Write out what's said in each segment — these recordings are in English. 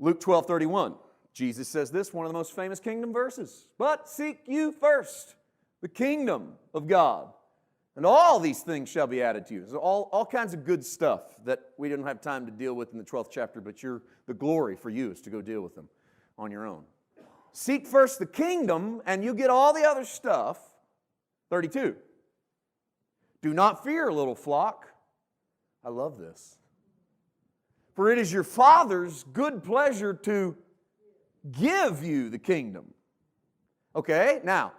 Luke 12:31. Jesus says this, one of the most famous kingdom verses. But seek you first the kingdom of God, and all these things shall be added to you. So all kinds of good stuff that we didn't have time to deal with in the 12th chapter, but the glory for you is to go deal with them on your own. Seek first the kingdom, and you get all the other stuff. 32. Do not fear, little flock. I love this. For it is your Father's good pleasure to give you the kingdom. Okay, now,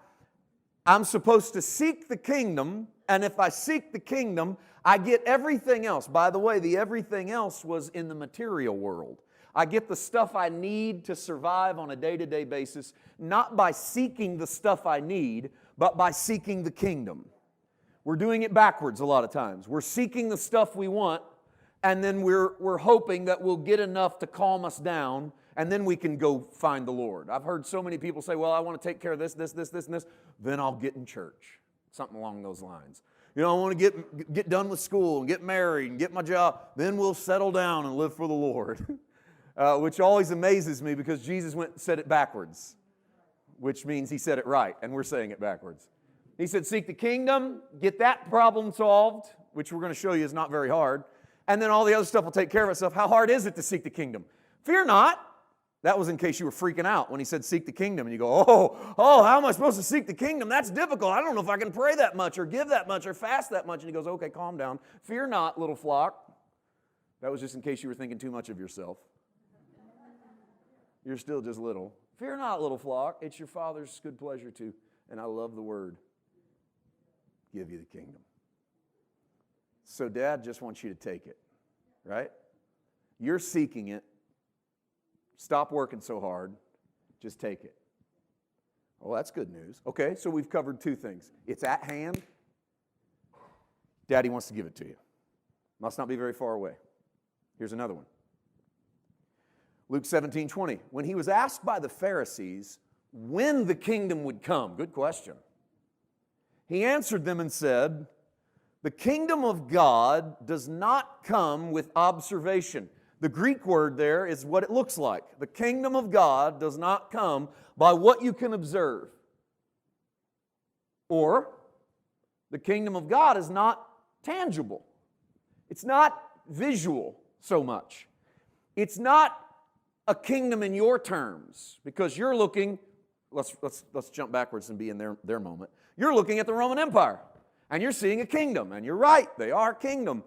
I'm supposed to seek the kingdom, and if I seek the kingdom, I get everything else. By the way, the everything else was in the material world. I get the stuff I need to survive on a day-to-day basis, not by seeking the stuff I need, but by seeking the kingdom. We're doing it backwards a lot of times. We're seeking the stuff we want, and then we're hoping that we'll get enough to calm us down, and then we can go find the Lord. I've heard so many people say, well, I want to take care of this, and this, then I'll get in church. Something along those lines. You know, I want to get done with school and get married and get my job. Then we'll settle down and live for the Lord. Which always amazes me because Jesus said it backwards, which means He said it right, and we're saying it backwards. He said, seek the kingdom, get that problem solved, which we're going to show you is not very hard, and then all the other stuff will take care of itself. How hard is it to seek the kingdom? Fear not. That was in case you were freaking out when He said seek the kingdom, and you go, oh, how am I supposed to seek the kingdom? That's difficult. I don't know if I can pray that much or give that much or fast that much. And He goes, okay, calm down. Fear not, little flock. That was just in case you were thinking too much of yourself. You're still just little. Fear not, little flock. It's your Father's good pleasure to, and I love the word, give you the kingdom. So Dad just wants you to take it, right? You're seeking it. Stop working so hard. Just take it. Oh, that's good news. Okay, so we've covered two things. It's at hand. Daddy wants to give it to you. Must not be very far away. Here's another one. Luke 17:20. When He was asked by the Pharisees when the kingdom would come, good question, He answered them and said, the kingdom of God does not come with observation. The Greek word there is what it looks like. The kingdom of God does not come by what you can observe. Or, the kingdom of God is not tangible. It's not visual so much. It's not a kingdom in your terms, because you're looking, let's jump backwards and be in their moment. You're looking at the Roman Empire, and you're seeing a kingdom, and you're right, they are a kingdom.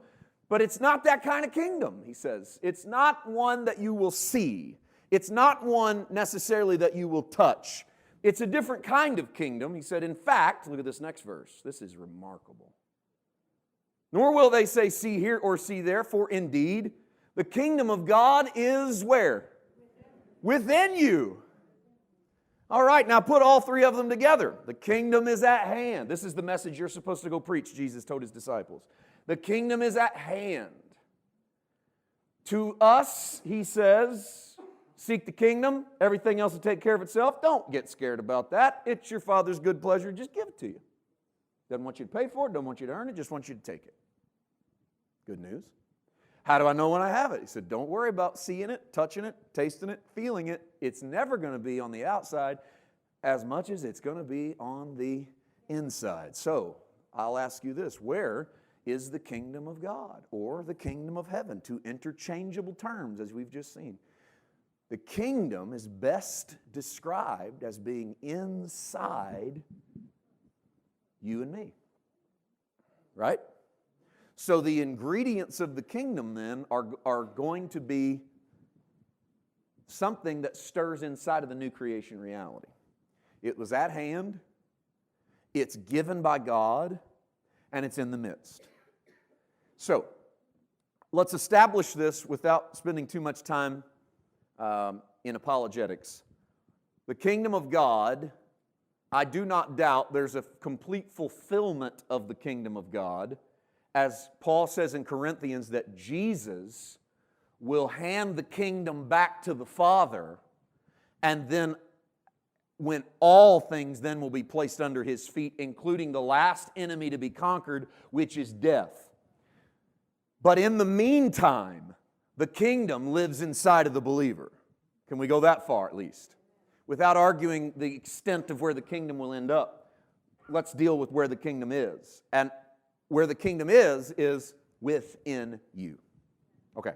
But it's not that kind of kingdom, he says. It's not one that you will see. It's not one necessarily that you will touch. It's a different kind of kingdom. He said, in fact, look at this next verse. This is remarkable. Nor will they say, see here or see there, for indeed, the kingdom of God is where? Within you. All right, now put all three of them together. The kingdom is at hand. This is the message you're supposed to go preach, Jesus told His disciples. The kingdom is at hand. To us, He says, seek the kingdom. Everything else will take care of itself. Don't get scared about that. It's your Father's good pleasure. Just give it to you. Doesn't want you to pay for it. Don't want you to earn it. Just wants you to take it. Good news. How do I know when I have it? He said, don't worry about seeing it, touching it, tasting it, feeling it. It's never going to be on the outside as much as it's going to be on the inside. So, I'll ask you this. Where is the kingdom of God or the kingdom of heaven? Two interchangeable terms, as we've just seen. The kingdom is best described as being inside you and me. Right? So the ingredients of the kingdom then are going to be something that stirs inside of the new creation reality. It was at hand, it's given by God, and it's in the midst. So, let's establish this without spending too much time in apologetics. The kingdom of God, I do not doubt there's a complete fulfillment of the kingdom of God. As Paul says in Corinthians, that Jesus will hand the kingdom back to the Father, and then when all things then will be placed under His feet, including the last enemy to be conquered, which is death. But in the meantime, the kingdom lives inside of the believer. Can we go that far at least? Without arguing the extent of where the kingdom will end up, let's deal with where the kingdom is. And where the kingdom is within you. Okay.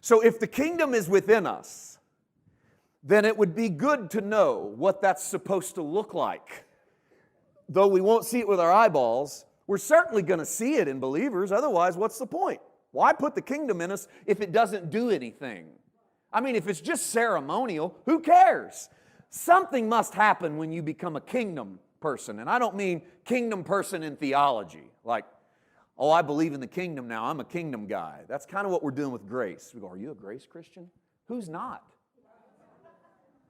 So if the kingdom is within us, then it would be good to know what that's supposed to look like. Though we won't see it with our eyeballs, we're certainly going to see it in believers. Otherwise, what's the point? Why put the kingdom in us if it doesn't do anything? I mean, if it's just ceremonial, who cares? Something must happen when you become a kingdom person. And I don't mean kingdom person in theology. Like, oh, I believe in the kingdom now. I'm a kingdom guy. That's kind of what we're doing with grace. We go, are you a grace Christian? Who's not?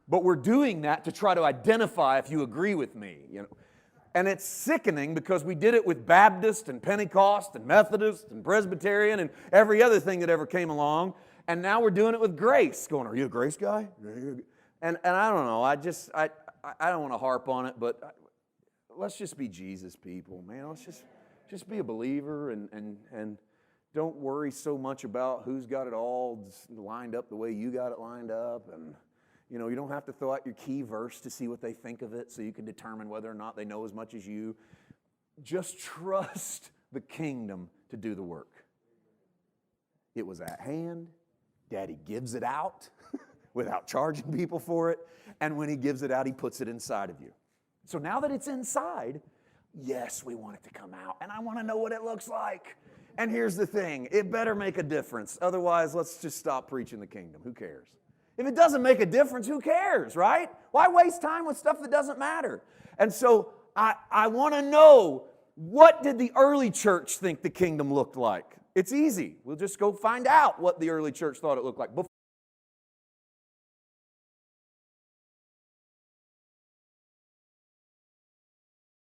But we're doing that to try to identify if you agree with me. You know? And it's sickening because we did it with Baptist and Pentecost and Methodist and Presbyterian and every other thing that ever came along. And now we're doing it with grace. Going, are you a grace guy? And I don't know. I don't want to harp on it, but let's just be Jesus people, man. Let's just be a believer and don't worry so much about who's got it all lined up the way you got it lined up. And you know, you don't have to throw out your key verse to see what they think of it so you can determine whether or not they know as much as you. Just trust the kingdom to do the work. It was at hand. Daddy gives it out without charging people for it. And when he gives it out, he puts it inside of you. So now that it's inside, yes, we want it to come out. And I want to know what it looks like. And here's the thing. It better make a difference. Otherwise, let's just stop preaching the kingdom. Who cares? If it doesn't make a difference, who cares, right? Why waste time with stuff that doesn't matter? And so I want to know, what did the early church think the kingdom looked like? It's easy. We'll just go find out what the early church thought it looked like.